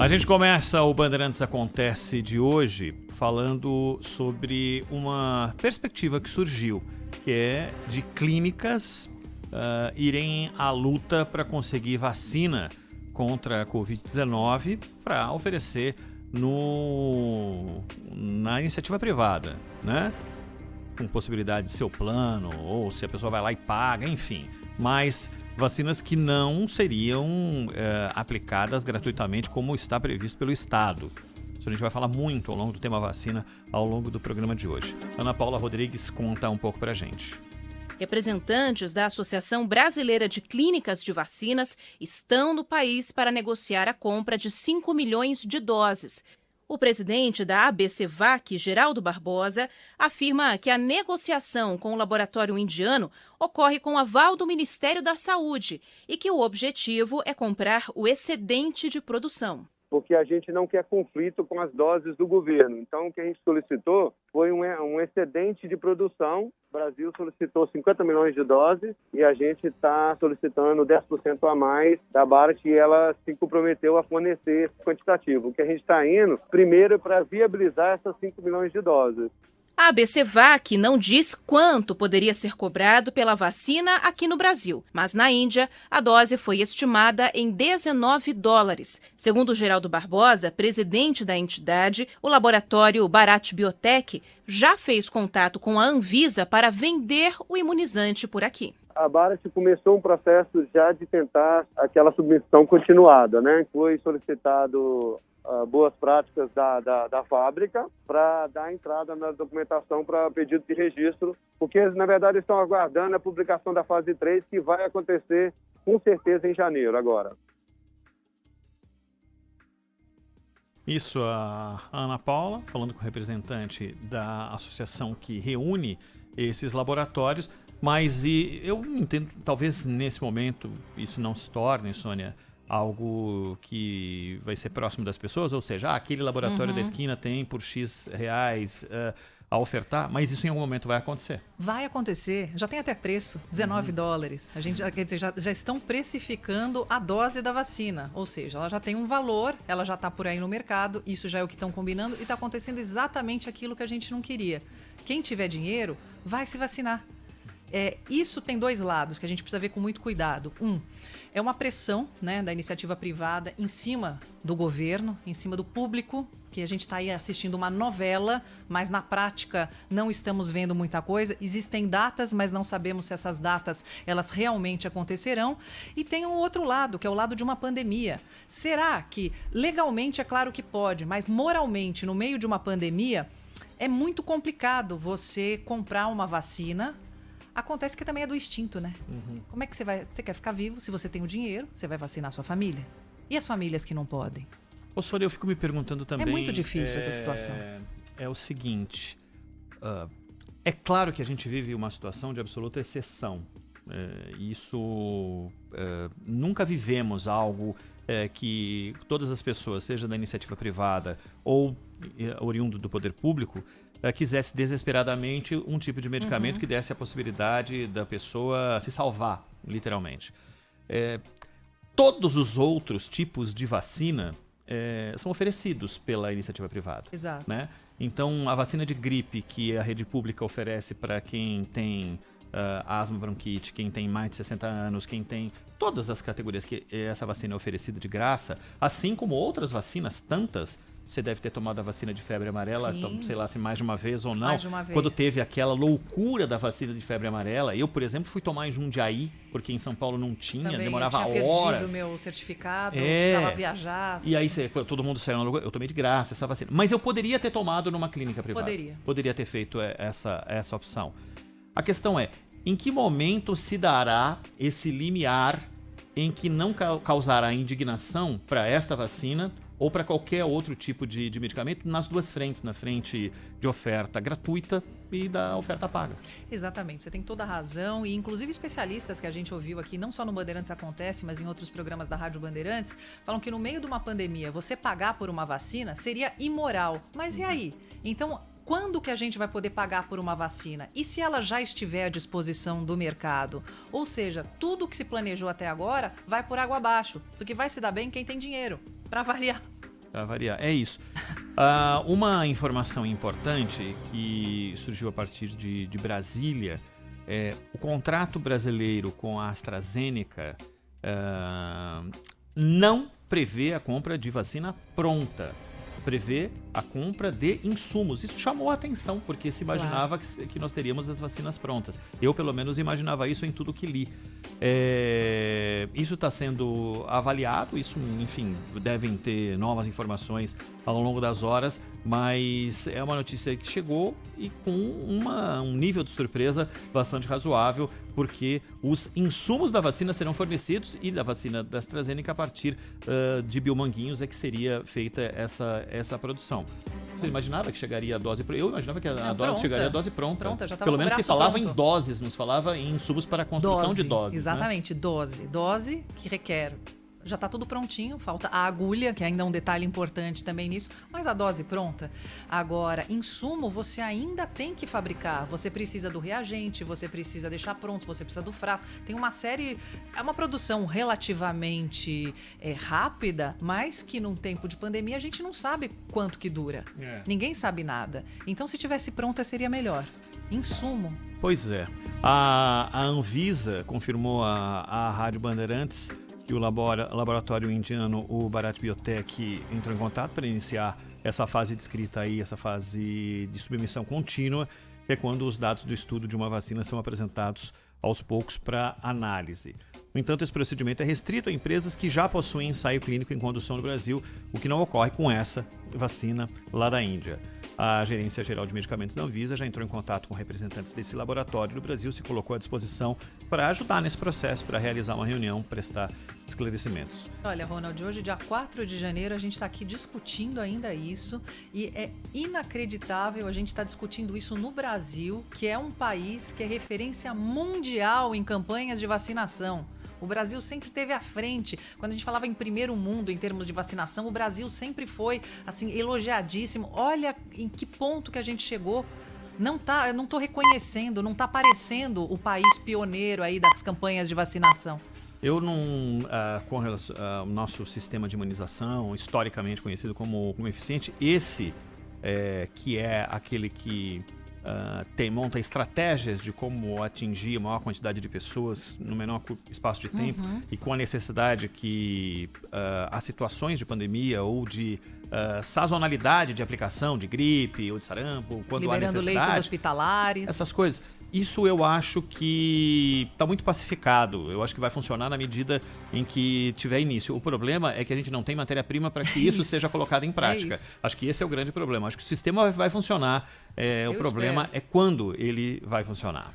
A gente começa o Bandeirantes Acontece de hoje falando sobre uma perspectiva que surgiu, que é de clínicas irem à luta para conseguir vacina contra a Covid-19 para oferecer na iniciativa privada, né? Com possibilidade de seu plano, ou se a pessoa vai lá e paga, enfim. Mas vacinas que não seriam aplicadas gratuitamente como está previsto pelo Estado. Isso a gente vai falar muito ao longo do tema vacina, ao longo do programa de hoje. Ana Paula Rodrigues conta um pouco pra gente. Representantes da Associação Brasileira de Clínicas de Vacinas estão no país para negociar a compra de 5 milhões de doses. O presidente da ABCVac, Geraldo Barbosa, afirma que a negociação com o laboratório indiano ocorre com aval do Ministério da Saúde e que o objetivo é comprar o excedente de produção. Porque a gente não quer conflito com as doses do governo. Então, o que a gente solicitou foi um excedente de produção. O Brasil solicitou 50 milhões de doses e a gente está solicitando 10% a mais da Bharat e ela se comprometeu a fornecer esse quantitativo. O que a gente está indo, primeiro, é para viabilizar essas 5 milhões de doses. A ABCVac não diz quanto poderia ser cobrado pela vacina aqui no Brasil, mas na Índia a dose foi estimada em $19. Segundo Geraldo Barbosa, presidente da entidade, o laboratório Bharat Biotech já fez contato com a Anvisa para vender o imunizante por aqui. A Bharat começou um processo já de tentar aquela submissão continuada, né? Foi solicitado boas práticas da fábrica para dar entrada na documentação para pedido de registro, porque, na verdade, estão aguardando a publicação da fase 3, que vai acontecer com certeza em janeiro agora. Isso, a Ana Paula, falando com o representante da associação que reúne esses laboratórios, mas eu entendo, talvez nesse momento isso não se torne, Sônia, algo que vai ser próximo das pessoas, ou seja, aquele laboratório da esquina tem por X reais a ofertar, mas isso em algum momento vai acontecer. Vai acontecer, já tem até preço, $19. A gente já estão precificando a dose da vacina, ou seja, ela já tem um valor, ela já está por aí no mercado, isso já é o que estão combinando e está acontecendo exatamente aquilo que a gente não queria. Quem tiver dinheiro vai se vacinar. Isso tem dois lados que a gente precisa ver com muito cuidado. É uma pressão, né, da iniciativa privada em cima do governo, em cima do público, que a gente está aí assistindo uma novela, mas na prática não estamos vendo muita coisa. Existem datas, mas não sabemos se essas datas elas realmente acontecerão. E tem um outro lado, que é o lado de uma pandemia. Será que legalmente é claro que pode, mas moralmente, no meio de uma pandemia, é muito complicado você comprar uma vacina? Acontece que também é do instinto, né? Como é que você quer ficar vivo? Se você tem o dinheiro, você vai vacinar a sua família. E as famílias que não podem? Ô, Sônia, eu fico me perguntando também... É muito difícil essa situação. É o seguinte, é claro que a gente vive uma situação de absoluta exceção. Nunca vivemos algo que todas as pessoas, seja da iniciativa privada ou oriundo do poder público, quisesse desesperadamente um tipo de medicamento que desse a possibilidade da pessoa se salvar, literalmente. Todos os outros tipos de vacina são oferecidos pela iniciativa privada. Exato. Né? Então, a vacina de gripe que a rede pública oferece para quem tem asma, bronquite, quem tem mais de 60 anos, quem tem todas as categorias que essa vacina é oferecida de graça, assim como outras vacinas, tantas. Você deve ter tomado a vacina de febre amarela, sei lá se mais de uma vez ou não. Mais de uma vez. Quando teve aquela loucura da vacina de febre amarela, eu, por exemplo, fui tomar em Jundiaí, porque em São Paulo não tinha, Também demorava eu tinha horas. perdido meu certificado, precisava viajar. E aí todo mundo saiu na loucura, eu tomei de graça essa vacina. Mas eu poderia ter tomado numa clínica privada. Poderia ter feito essa opção. A questão é, em que momento se dará esse limiar em que não causará indignação para esta vacina ou para qualquer outro tipo de medicamento nas duas frentes, na frente de oferta gratuita e da oferta paga. Exatamente, você tem toda a razão e inclusive especialistas que a gente ouviu aqui, não só no Bandeirantes Acontece, mas em outros programas da Rádio Bandeirantes, falam que no meio de uma pandemia, você pagar por uma vacina seria imoral. Mas e aí? Então, quando que a gente vai poder pagar por uma vacina? E se ela já estiver à disposição do mercado? Ou seja, tudo que se planejou até agora vai por água abaixo, porque vai se dar bem quem tem dinheiro, para variar. Para variar. É isso. Uma informação importante que surgiu a partir de Brasília é o contrato brasileiro com a AstraZeneca não prevê a compra de vacina pronta. Prevê a compra de insumos. Isso chamou a atenção, porque se imaginava que nós teríamos as vacinas prontas. Eu, pelo menos, imaginava isso em tudo que li. Isso está sendo avaliado, isso, enfim, devem ter novas informações ao longo das horas, mas é uma notícia que chegou e com um nível de surpresa bastante razoável, porque os insumos da vacina serão fornecidos e da vacina da AstraZeneca a partir de Biomanguinhos é que seria feita essa produção. Você imaginava que chegaria a dose pronta? Eu imaginava que a dose chegaria a dose pronta. Já Pelo menos se falava em doses, não se falava em insumos para a construção de doses. Exatamente, né? Dose que requer. Já está tudo prontinho, falta a agulha, que ainda é um detalhe importante também nisso, mas a dose pronta. Agora, insumo você ainda tem que fabricar. Você precisa do reagente, você precisa deixar pronto, você precisa do frasco. Tem uma série, é uma produção relativamente rápida, mas que num tempo de pandemia a gente não sabe quanto que dura. Ninguém sabe nada. Então, se tivesse pronta, seria melhor. Insumo. Pois é. A Anvisa confirmou à Rádio Bandeirantes que o laboratório indiano, o Bharat Biotech, entrou em contato para iniciar essa fase descrita aí, essa fase de submissão contínua, que é quando os dados do estudo de uma vacina são apresentados aos poucos para análise. No entanto, esse procedimento é restrito a empresas que já possuem ensaio clínico em condução no Brasil, o que não ocorre com essa vacina lá da Índia. A Gerência Geral de Medicamentos da Anvisa já entrou em contato com representantes desse laboratório no Brasil, se colocou à disposição para ajudar nesse processo, para realizar uma reunião, prestar esclarecimentos. Olha, Ronald, hoje, dia 4 de janeiro, a gente está aqui discutindo ainda isso e é inacreditável a gente estar discutindo isso no Brasil, que é um país que é referência mundial em campanhas de vacinação. O Brasil sempre esteve à frente. Quando a gente falava em primeiro mundo em termos de vacinação, o Brasil sempre foi assim elogiadíssimo. Olha em que ponto que a gente chegou. Eu não estou reconhecendo, não está aparecendo o país pioneiro aí das campanhas de vacinação. Eu não, com relação ao nosso sistema de imunização, historicamente conhecido como eficiente, esse que é aquele que monta estratégias de como atingir a maior quantidade de pessoas no menor espaço de tempo e com a necessidade que as situações de pandemia ou de sazonalidade de aplicação de gripe ou de sarampo, quando liberando há necessidade, leitos hospitalares, essas coisas. Isso eu acho que está muito pacificado. Eu acho que vai funcionar na medida em que tiver início. O problema é que a gente não tem matéria-prima para que isso seja colocado em prática. Acho que esse é o grande problema. Acho que o sistema vai funcionar. O problema é quando ele vai funcionar.